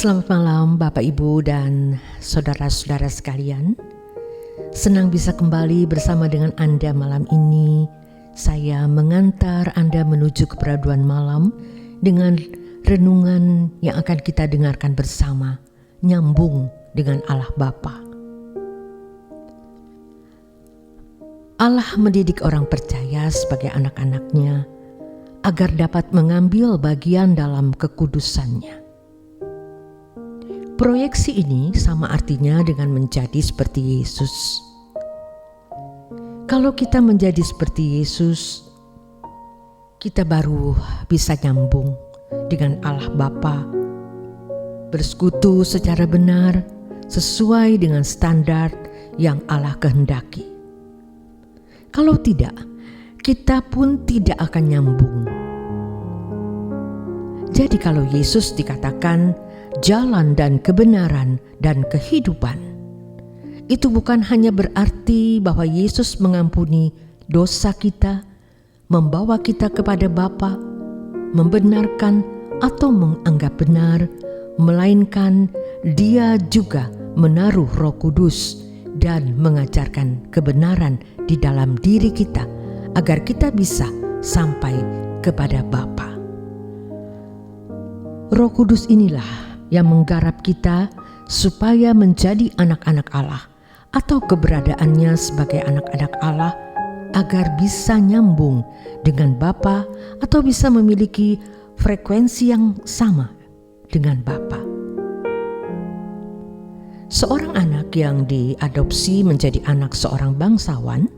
Selamat malam Bapak Ibu dan saudara-saudara sekalian. Senang bisa kembali bersama dengan Anda malam ini. Saya mengantar Anda menuju ke peraduan malam dengan renungan yang akan kita dengarkan bersama, nyambung dengan Allah Bapa. Allah mendidik orang percaya sebagai anak-anaknya agar dapat mengambil bagian dalam kekudusannya. Proyeksi ini sama artinya dengan menjadi seperti Yesus. Kalau kita menjadi seperti Yesus, kita baru bisa nyambung dengan Allah Bapa, bersekutu secara benar sesuai dengan standar yang Allah kehendaki. Kalau tidak, kita pun tidak akan nyambung. Jadi kalau Yesus dikatakan jalan dan kebenaran dan kehidupan, itu bukan hanya berarti bahwa Yesus mengampuni dosa kita, membawa kita kepada Bapa, membenarkan atau menganggap benar, melainkan Dia juga menaruh Roh Kudus dan mengajarkan kebenaran di dalam diri kita agar kita bisa sampai kepada Bapa. Roh Kudus inilah yang menggarap kita supaya menjadi anak-anak Allah atau keberadaannya sebagai anak-anak Allah agar bisa nyambung dengan Bapa atau bisa memiliki frekuensi yang sama dengan Bapa. Seorang anak yang diadopsi menjadi anak seorang bangsawan,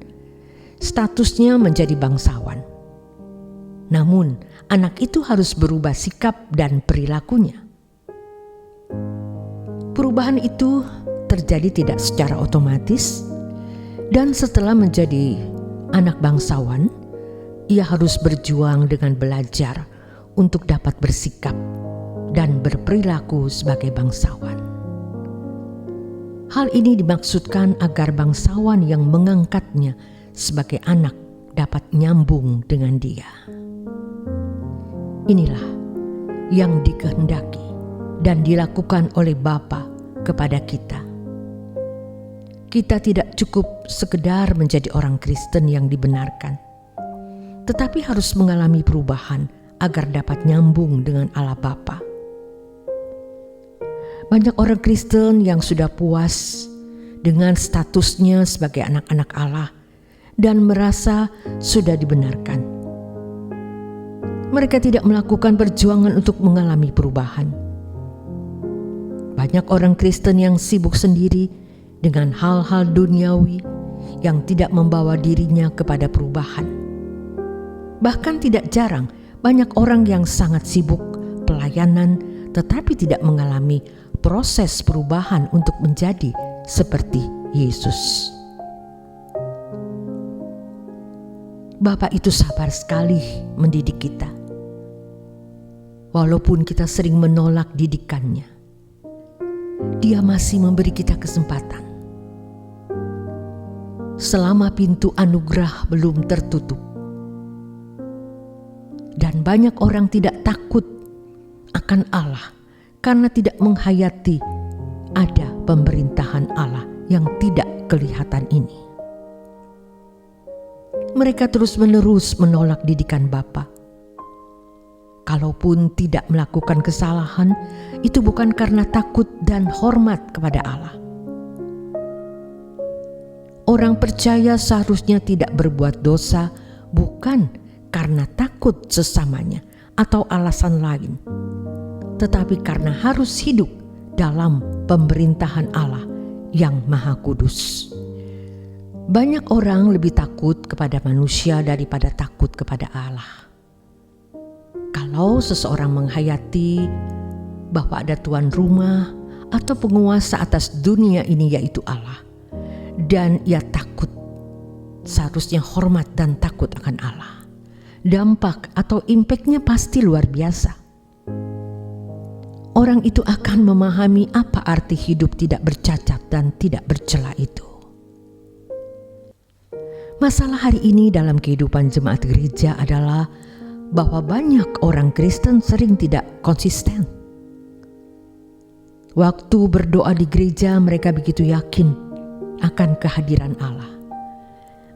statusnya menjadi bangsawan. Namun, anak itu harus berubah sikap dan perilakunya. Perubahan itu terjadi tidak secara otomatis, dan setelah menjadi anak bangsawan, ia harus berjuang dengan belajar untuk dapat bersikap dan berperilaku sebagai bangsawan. Hal ini dimaksudkan agar bangsawan yang mengangkatnya sebagai anak dapat nyambung dengan dia. Inilah yang dikehendaki dan dilakukan oleh Bapa kepada kita. Kita tidak cukup sekedar menjadi orang Kristen yang dibenarkan, tetapi harus mengalami perubahan agar dapat nyambung dengan Allah Bapa. Banyak orang Kristen yang sudah puas dengan statusnya sebagai anak-anak Allah dan merasa sudah dibenarkan. Mereka tidak melakukan perjuangan untuk mengalami perubahan. Banyak orang Kristen yang sibuk sendiri dengan hal-hal duniawi yang tidak membawa dirinya kepada perubahan. Bahkan tidak jarang banyak orang yang sangat sibuk pelayanan tetapi tidak mengalami proses perubahan untuk menjadi seperti Yesus. Bapa itu sabar sekali mendidik kita. Walaupun kita sering menolak didikannya, Dia masih memberi kita kesempatan. Selama pintu anugerah belum tertutup. Dan banyak orang tidak takut akan Allah karena tidak menghayati ada pemerintahan Allah yang tidak kelihatan ini. Mereka terus-menerus menolak didikan Bapa. Kalaupun tidak melakukan kesalahan, itu bukan karena takut dan hormat kepada Allah. Orang percaya seharusnya tidak berbuat dosa bukan karena takut sesamanya atau alasan lain, tetapi karena harus hidup dalam pemerintahan Allah yang Maha Kudus. Banyak orang lebih takut kepada manusia daripada takut kepada Allah. Kalau seseorang menghayati bahwa ada tuan rumah atau penguasa atas dunia ini yaitu Allah, dan ia takut, seharusnya hormat dan takut akan Allah. Dampak atau impaknya pasti luar biasa. Orang itu akan memahami apa arti hidup tidak bercacat dan tidak bercela itu. Masalah hari ini dalam kehidupan jemaat gereja adalah bahwa banyak orang Kristen sering tidak konsisten. Waktu berdoa di gereja, mereka begitu yakin akan kehadiran Allah.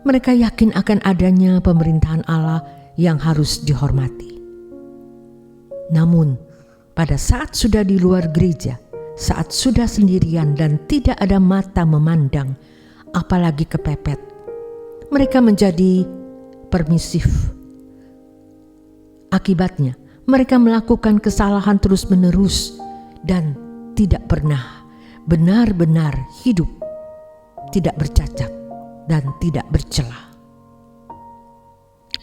Mereka yakin akan adanya pemerintahan Allah yang harus dihormati. Namun, pada saat sudah di luar gereja, saat sudah sendirian dan tidak ada mata memandang, apalagi kepepet, mereka menjadi permisif. Akibatnya, mereka melakukan kesalahan terus-menerus dan tidak pernah benar-benar hidup, tidak bercacat dan tidak bercela.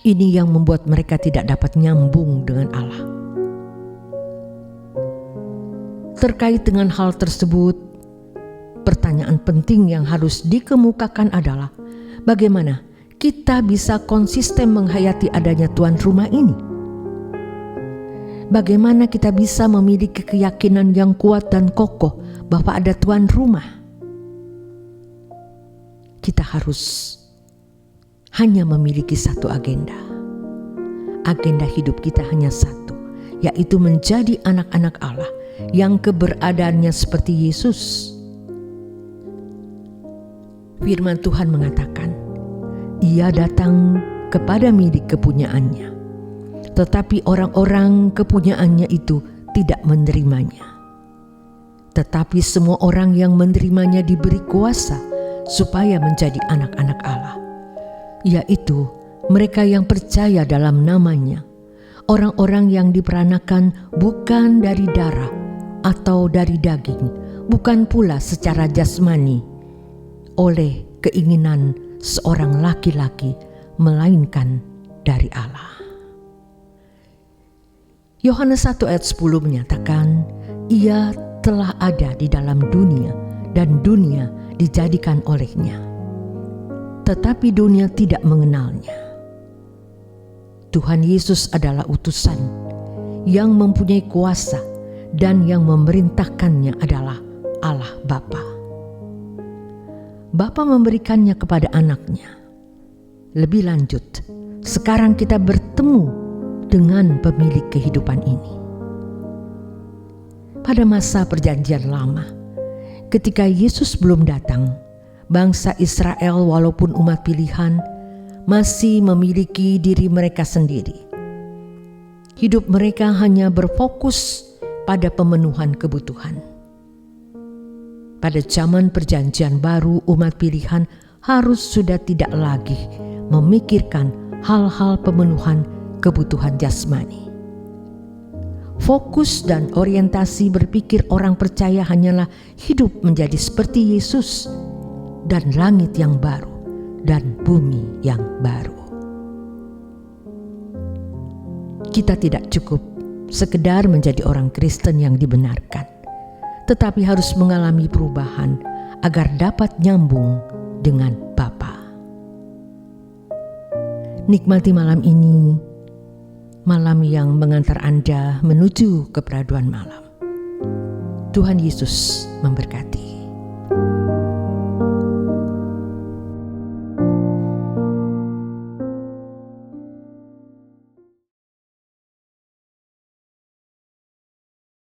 Ini yang membuat mereka tidak dapat nyambung dengan Allah. Terkait dengan hal tersebut, pertanyaan penting yang harus dikemukakan adalah bagaimana kita bisa konsisten menghayati adanya tuan rumah ini? Bagaimana kita bisa memiliki keyakinan yang kuat dan kokoh bahwa ada tuan rumah? Kita harus hanya memiliki satu agenda. Agenda hidup kita hanya satu, yaitu menjadi anak-anak Allah yang keberadaannya seperti Yesus. Firman Tuhan mengatakan, Ia datang kepada milik kepunyaannya, tetapi orang-orang kepunyaannya itu tidak menerimanya. Tetapi semua orang yang menerimanya diberi kuasa supaya menjadi anak-anak Allah, yaitu mereka yang percaya dalam namanya, orang-orang yang diperanakan bukan dari darah atau dari daging, bukan pula secara jasmani oleh keinginan seorang laki-laki, melainkan dari Allah. Yohanes 1 ayat 10 menyatakan, Ia telah ada di dalam dunia dan dunia dijadikan olehnya, tetapi dunia tidak mengenalnya. Tuhan Yesus adalah utusan yang mempunyai kuasa dan yang memerintahkannya adalah Allah Bapa. Bapa memberikannya kepada anaknya. Lebih lanjut, sekarang kita bertemu dengan pemilik kehidupan ini. Pada masa Perjanjian Lama, ketika Yesus belum datang, bangsa Israel walaupun umat pilihan masih memiliki diri mereka sendiri. Hidup mereka hanya berfokus pada pemenuhan kebutuhan. Pada zaman Perjanjian Baru, umat pilihan harus sudah tidak lagi memikirkan hal-hal pemenuhan kebutuhan jasmani. Fokus dan orientasi berpikir orang percaya hanyalah hidup menjadi seperti Yesus dan langit yang baru dan bumi yang baru. Kita tidak cukup sekedar menjadi orang Kristen yang dibenarkan, tetapi harus mengalami perubahan agar dapat nyambung dengan Bapa. Nikmati malam ini, malam yang mengantar Anda menuju keperaduan malam. Tuhan Yesus memberkati.